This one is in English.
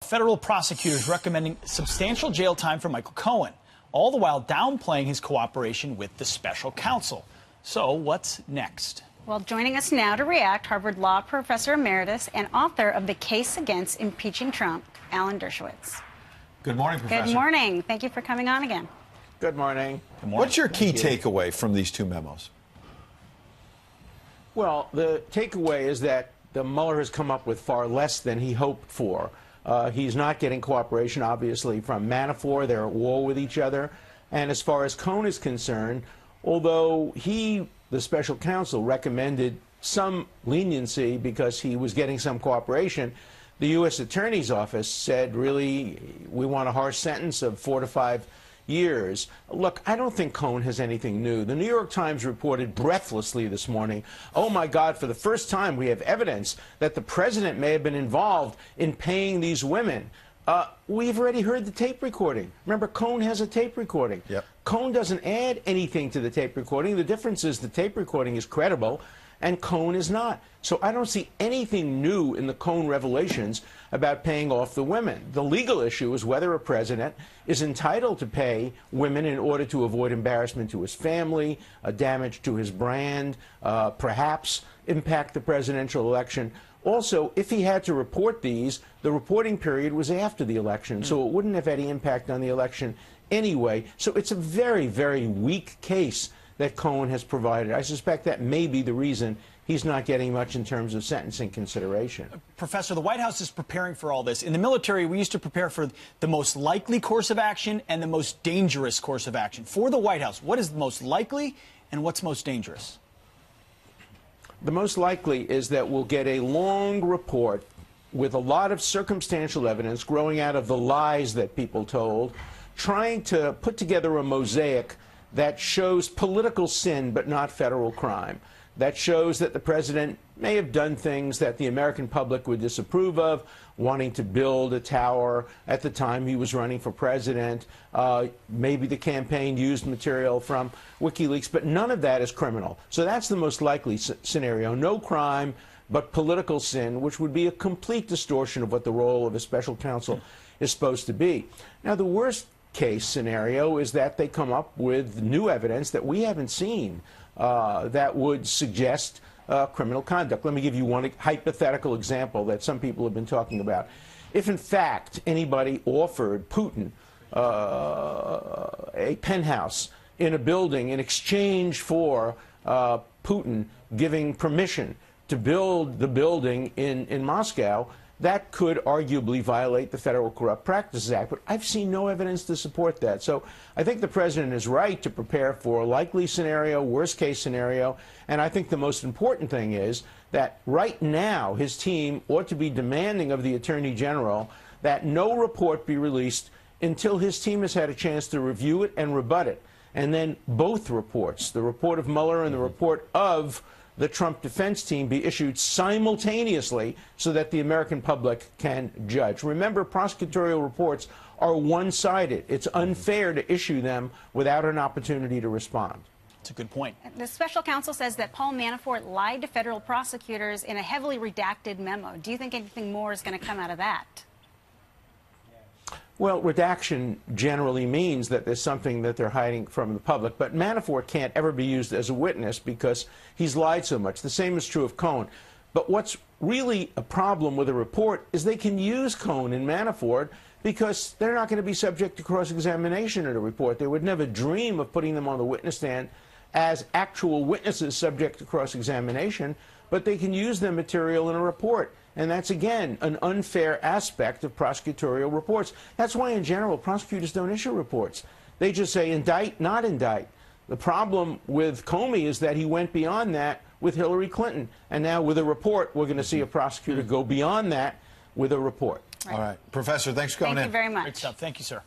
Federal prosecutors recommending substantial jail time for Michael Cohen, all the while downplaying his cooperation with the special counsel. So what's next? Well, joining us now to react, Harvard Law Professor Emeritus and author of The Case Against Impeaching Trump, Alan Dershowitz. Good morning, Professor. Good morning. Thank you for coming on again. Good morning. Good morning. What's your key takeaway from these two memos? Well, the takeaway is that the Mueller has come up with far less than he hoped for. He's not getting cooperation, obviously, from Manafort. They're at war with each other. And as far as Cohen is concerned, although the special counsel, recommended some leniency because he was getting some cooperation, the U.S. Attorney's Office said, really, we want a harsh sentence of 4 to 5 years. Look, I don't think Cohen has anything new. The New York Times reported breathlessly this morning, oh my God, for the first time we have evidence that the president may have been involved in paying these women. We've already heard the tape recording. Remember, Cohen has a tape recording. Yep. Cohen doesn't add anything to the tape recording. The difference is the tape recording is credible and Cohen is not. So I don't see anything new in the Cohen revelations about paying off the women. The legal issue is whether a president is entitled to pay women in order to avoid embarrassment to his family, damage to his brand, perhaps impact the presidential election. Also, if he had to report these, the reporting period was after the election, so it wouldn't have any impact on the election anyway. So it's a very, very weak case that Cohen has provided. I suspect that may be the reason he's not getting much in terms of sentencing consideration. Professor, the White House is preparing for all this. In the military, we used to prepare for the most likely course of action and the most dangerous course of action. For the White House, what is the most likely and what's most dangerous? The most likely is that we'll get a long report with a lot of circumstantial evidence growing out of the lies that people told, trying to put together a mosaic that shows political sin but not federal crime, that shows that the president may have done things that the American public would disapprove of, wanting to build a tower at the time he was running for president. Maybe the campaign used material from WikiLeaks, but none of that is criminal. So that's the most likely scenario. No crime, but political sin, which would be a complete distortion of what the role of a special counsel is supposed to be. Now, the worst case scenario is that they come up with new evidence that we haven't seen that would suggest criminal conduct. Let me give you one hypothetical example that some people have been talking about. If, in fact, anybody offered Putin a penthouse in a building in exchange for Putin giving permission to build the building in Moscow, that could arguably violate the Federal Corrupt Practices Act. But I've seen no evidence to support that. So I think the president is right to prepare for a likely scenario, worst case scenario. And I think the most important thing is that right now his team ought to be demanding of the Attorney General that no report be released until his team has had a chance to review it and rebut it. And then both reports, the report of Mueller and the report of the Trump defense team, be issued simultaneously so that the American public can judge. Remember, prosecutorial reports are one-sided. It's unfair to issue them without an opportunity to respond. That's a good point. The special counsel says that Paul Manafort lied to federal prosecutors in a heavily redacted memo. Do you think anything more is going to come out of that? Well, redaction generally means that there's something that they're hiding from the public, but Manafort can't ever be used as a witness because he's lied so much. The same is true of Cohen. But what's really a problem with a report is they can use Cohen and Manafort because they're not going to be subject to cross-examination in a report. They would never dream of putting them on the witness stand as actual witnesses subject to cross-examination, but they can use their material in a report. And that's, again, an unfair aspect of prosecutorial reports. That's why, in general, prosecutors don't issue reports. They just say indict, not indict. The problem with Comey is that he went beyond that with Hillary Clinton. And now with a report, we're going to see a prosecutor go beyond that with a report. All right. Professor, thanks for coming in. Thank you very much. Great stuff. Thank you, sir.